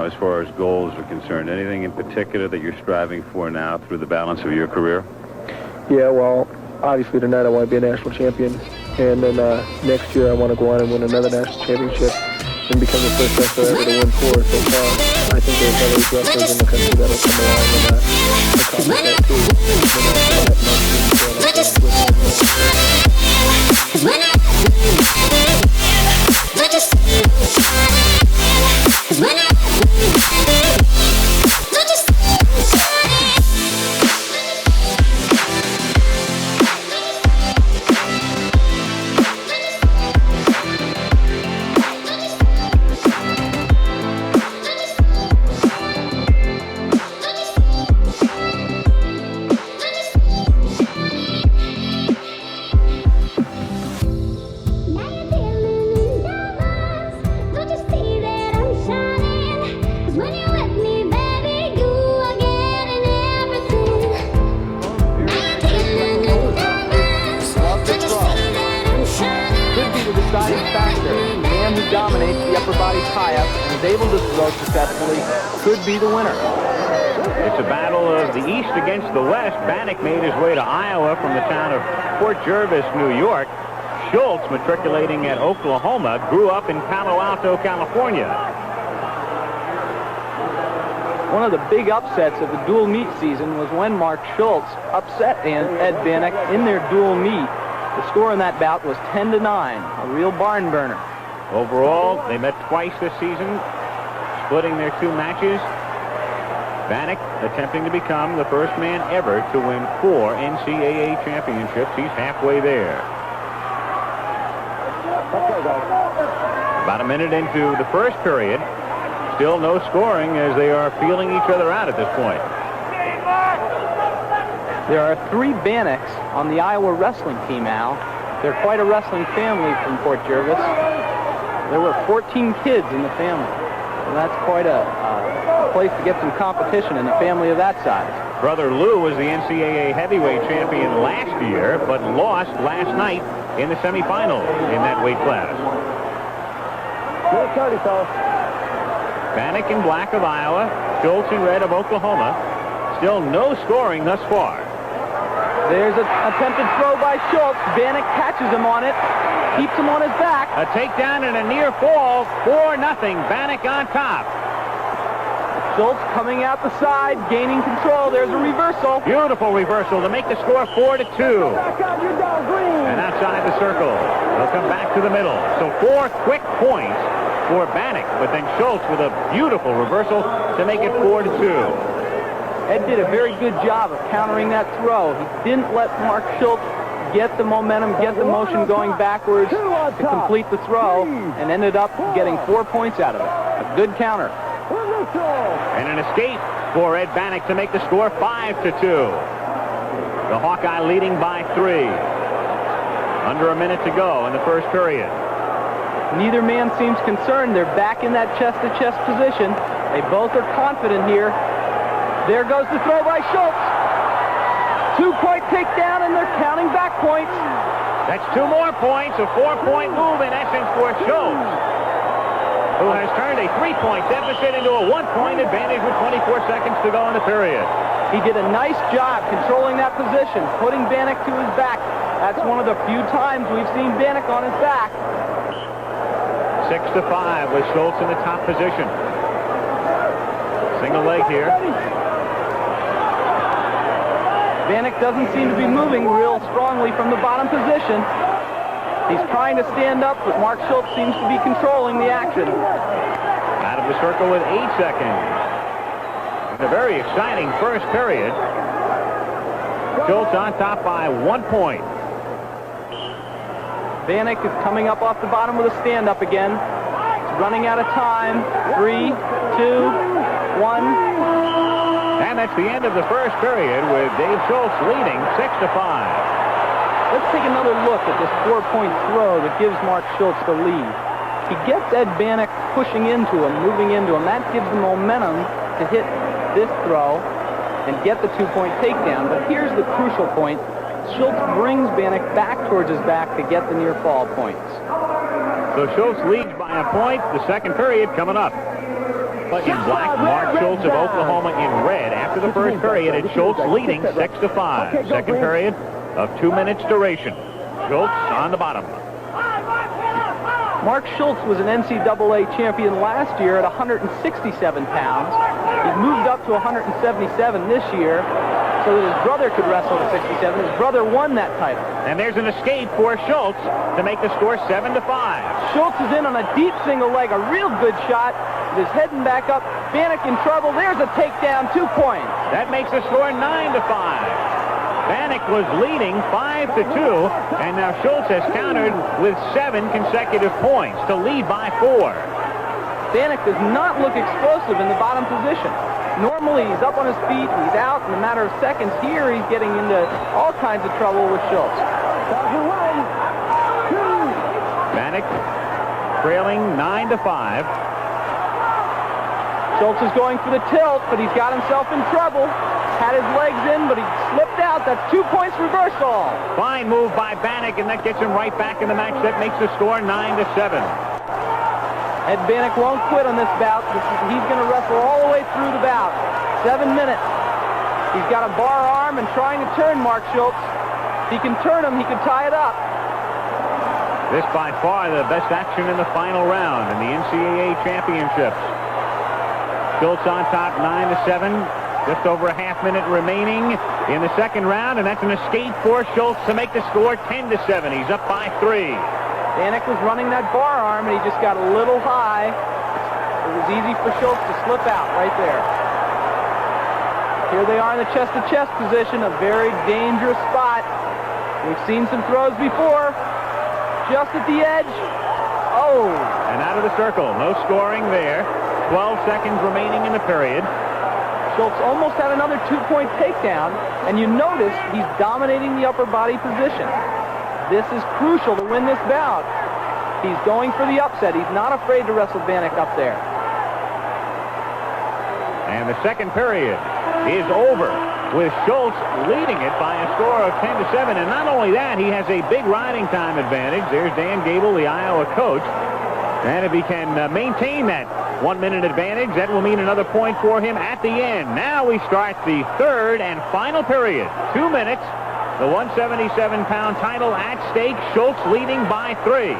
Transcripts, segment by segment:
As far as goals are concerned, anything in particular that you're striving for now through the balance of your career? Yeah, well, obviously tonight I want to be a national champion, and then next year I want to go on and win another national championship and become the first wrestler ever to win 4 so far. I think there's other wrestlers in the country that will come along and accomplish that too. Could be the winner. It's a battle of the East against the West. Banach made his way to Iowa from the town of Port Jervis, New York. Schultz, matriculating at Oklahoma, grew up in Palo-Alto, California. One of the big upsets of the dual meet season was when Mark Schultz upset Ed Banach in their dual meet. The score in that bout was 10-9, a real barn burner. Overall, they met twice this season, splitting their 2 matches. Banach attempting to become the first man ever to win 4 NCAA championships. He's halfway there. About a minute into the first period. Still no scoring as they are feeling each other out at this point. There are 3 Banachs on the Iowa wrestling team, Al. They're quite a wrestling family from Port Jervis. There were 14 kids in the family. And that's quite a place to get some competition in a family of that size. Brother Lou was the NCAA heavyweight champion last year, but lost last night in the semifinal in that weight class. Banach in black of Iowa, Schultz in red of Oklahoma. Still no scoring thus far. There's an attempted throw by Schultz. Banach catches him on it, keeps him on his back. A takedown and a near fall, 4-0. Banach on top. Schultz coming out the side, gaining control. There's a reversal. Beautiful reversal to make the score 4-2. And outside the circle, they'll come back to the middle. So 4 quick points for Banach, but then Schultz with a beautiful reversal to make it 4-2. Ed did a very good job of countering that throw. He didn't let Mark Schultz get the momentum, get the motion going backwards to complete the throw, and ended up getting 4 points out of it. A good counter. And an escape for Ed Banach to make the score 5-2. The Hawkeye leading by 3. Under a minute to go in the first period. Neither man seems concerned. They're back in that chest-to-chest position. They both are confident here. There goes the throw by Schultz. 2-point takedown, and they're counting back points. That's 2 more points, a 4-point move in essence for Schultz, who has turned a 3-point deficit into a 1-point advantage with 24 seconds to go in the period. He did a nice job controlling that position, putting Banach to his back. That's one of the few times we've seen Banach on his back. 6-5 with Schultz in the top position. Single leg here. Banach doesn't seem to be moving real strongly from the bottom position. He's trying to stand up, but Mark Schultz seems to be controlling the action. Out of the circle with 8 seconds. In a very exciting first period. Schultz on top by 1 point. Banach is coming up off the bottom with a stand-up again. He's running out of time. 3, 2, 1. And that's the end of the first period with Дэйв Schultz leading 6-5. Let's take another look at this 4-point throw that gives Mark Schultz the lead. He gets Ed Banach pushing into him, moving into him. That gives him momentum to hit this throw and get the 2-point takedown. But here's the crucial point. Schultz brings Banach back towards his back to get the near fall points. So Schultz leads by a point. The second period coming up. But in black, Mark Schultz of Oklahoma in red. After the first period, it's Schultz leading 6-5. Second period of 2 minutes duration. Schultz on the bottom. Mark Schultz was an NCAA champion last year at 167 pounds. He's moved up to 177 this year so that his brother could wrestle at 67. His brother won that title. And there's an escape for Schultz to make the score 7-5. Schultz is in on a deep single leg, a real good shot. With his heading back up. Banach in trouble. There's a takedown, 2 points. That makes the score 9-5. Banach was leading 5-2, and now Schultz has countered with 7 consecutive points to lead by 4. Banach does not look explosive in the bottom position. Normally, he's up on his feet, he's out in a matter of seconds. Here, he's getting into all kinds of trouble with Schultz. Banach trailing 9-5. Schultz is going for the tilt, but he's got himself in trouble. Had his legs in, but he slipped out. That's 2 points reversal. Fine move by Banach, and that gets him right back in the match. That makes the score 9-7. Ed Banach won't quit on this bout. He's going to wrestle all the way through the bout. 7 minutes. He's got a bar arm and trying to turn Mark Schultz. He can turn him. He can tie it up. This by far the best action in the final round in the NCAA championships. Schultz on top 9-7. Just over a half minute remaining in the second round, and that's an escape for Schultz to make the score 10-7. He's up by 3. Banach was running that bar arm, and he just got a little high. It was easy for Schultz to slip out right there. Here they are in the chest-to-chest position, a very dangerous spot. We've seen some throws before. Just at the edge. Oh! And out of the circle. No scoring there. 12 seconds remaining in the period. Schultz almost had another 2-point takedown, and you notice he's dominating the upper body position. This is crucial to win this bout. He's going for the upset. He's not afraid to wrestle Banach up there. And the second period is over with Schultz leading it by a score of 10-7. And not only that, he has a big riding time advantage. There's Dan Gable, the Iowa coach. And if he can maintain that 1 minute advantage, that will mean another point for him at the end. Now we start the third and final period. 2 minutes. The 177-pound title at stake. Schultz leading by 3.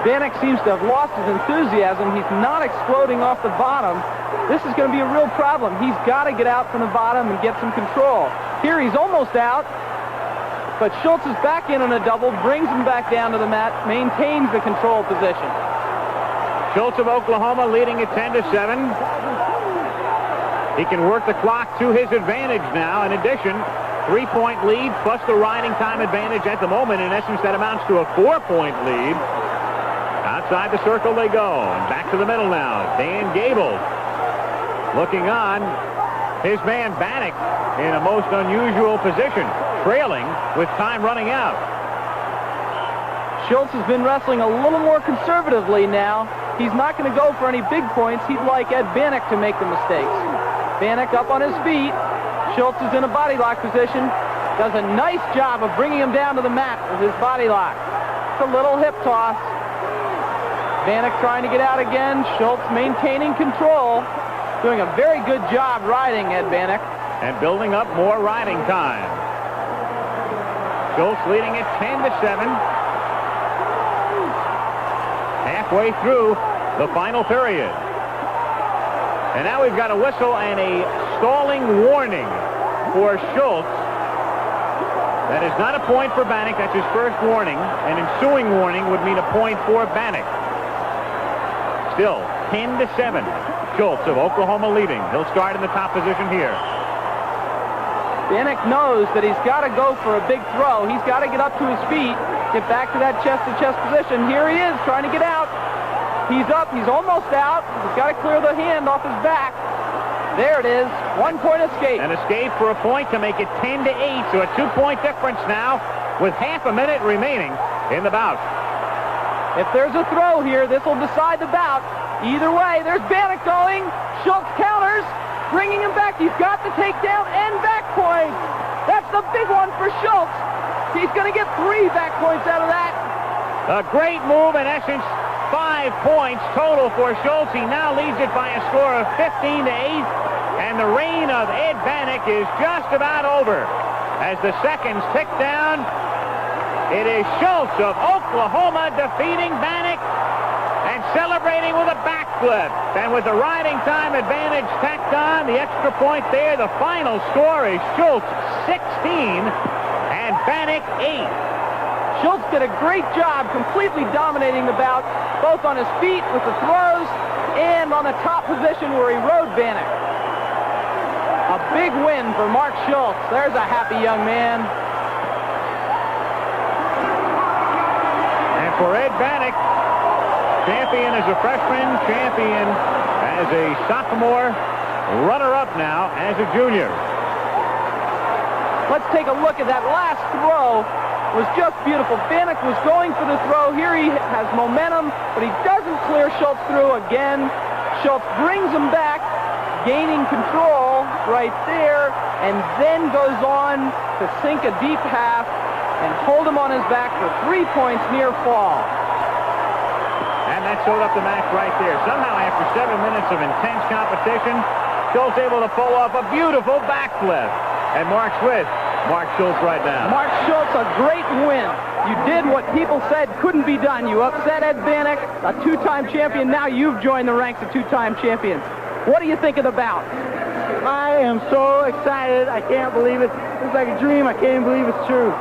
Banach seems to have lost his enthusiasm. He's not exploding off the bottom. This is going to be a real problem. He's got to get out from the bottom and get some control. Here he's almost out. But Schultz is back in on a double, brings him back down to the mat, maintains the control position. Schultz of Oklahoma leading at 10-7. He can work the clock to his advantage now. In addition, 3-point lead plus the riding time advantage at the moment. In essence, that amounts to a 4-point lead. Outside the circle they go. And back to the middle now. Dan Gable looking on. His man Banach in a most unusual position, trailing with time running out. Schultz has been wrestling a little more conservatively now. He's not going to go for any big points. He'd like Ed Banach to make the mistakes. Banach up on his feet. Schultz is in a body lock position. Does a nice job of bringing him down to the mat with his body lock. It's a little hip toss. Banach trying to get out again. Schultz maintaining control. Doing a very good job riding Ed Banach. And building up more riding time. Schultz leading at 10-7. Halfway through the final period. And now we've got a whistle and a stalling warning for Schultz. That is not a point for Banach. That's his first warning. An ensuing warning would mean a point for Banach. Still, 10-7. Schultz of Oklahoma leading. He'll start in the top position here. Banach knows that he's got to go for a big throw. He's got to get up to his feet, get back to that chest-to-chest position. Here he is, trying to get out. He's up. He's almost out. He's got to clear the hand off his back. There it is. 1-point escape. An escape for a point to make it 10-8. So a 2-point difference now with half a minute remaining in the bout. If there's a throw here, this will decide the bout. Either way, there's Banach going. Schultz counters, bringing him back. He's got the takedown and back point. That's the big one for Schultz. He's going to get 3 back points out of that. A great move, in essence. 5 points total for Schultz. He now leads it by a score of 15-8, and the reign of Ed Banach is just about over. As the seconds tick down, it is Schultz of Oklahoma defeating Banach and celebrating with a backflip. And with the riding time advantage tacked on, the extra point there, the final score is Schultz 16 and Banach 8. Schultz did a great job completely dominating the bout, both on his feet with the throws and on the top position where he rode Banach. A big win for Mark Schultz. There's a happy young man. And for Ed Banach, champion as a freshman, champion as a sophomore, runner-up now as a junior. Let's take a look at that last throw. Was just beautiful. Banach was going for the throw. Here he has momentum, but he doesn't clear Schultz through again. Schultz brings him back, gaining control right there, and then goes on to sink a deep half and hold him on his back for 3 points near fall. And that showed up the match right there. Somehow, after 7 minutes of intense competition, Schultz able to pull off a beautiful backflip. And Mark Schultz right now. Mark Schultz, a great win. You did what people said couldn't be done. You upset Ed Banach, a 2-time champion. Now you've joined the ranks of 2-time champions. What do you think of the bout? I am so excited. I can't believe it. It's like a dream. I can't believe it's true.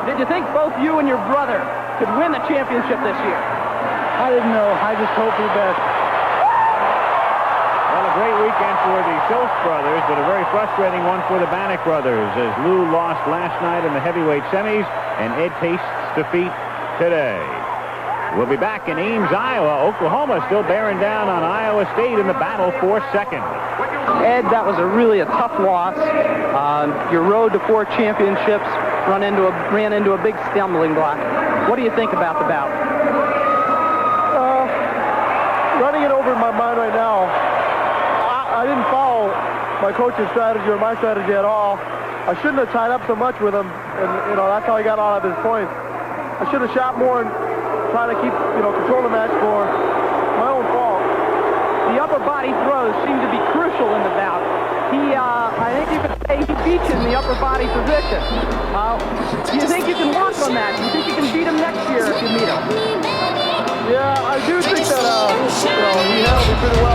Did you think both you and your brother could win the championship this year? I didn't know. I just hope for the best. Well, a great weekend for the Schultz brothers, but a very frustrating one for the Banach brothers, as Lou lost last night in the heavyweight semis, and Ed tastes defeat today. We'll be back in Ames, Iowa. Oklahoma still bearing down on Iowa State in the battle for second. Ed, that was really a tough loss. Your road to 4 championships ran into a big stumbling block. What do you think about the bout? Running it over in my mind right now, I didn't follow my coach's strategy or my strategy at all. I shouldn't have tied up so much with him, and that's how he got all of his points. I should have shot more and tried to keep control the match for my own fault. The upper body throws seem to be crucial in the bout. I think you could say he beat you in the upper body position. Do you think you can work on that? Do you think you can beat him next year if you meet him? Yeah, I do think that he handled me pretty well.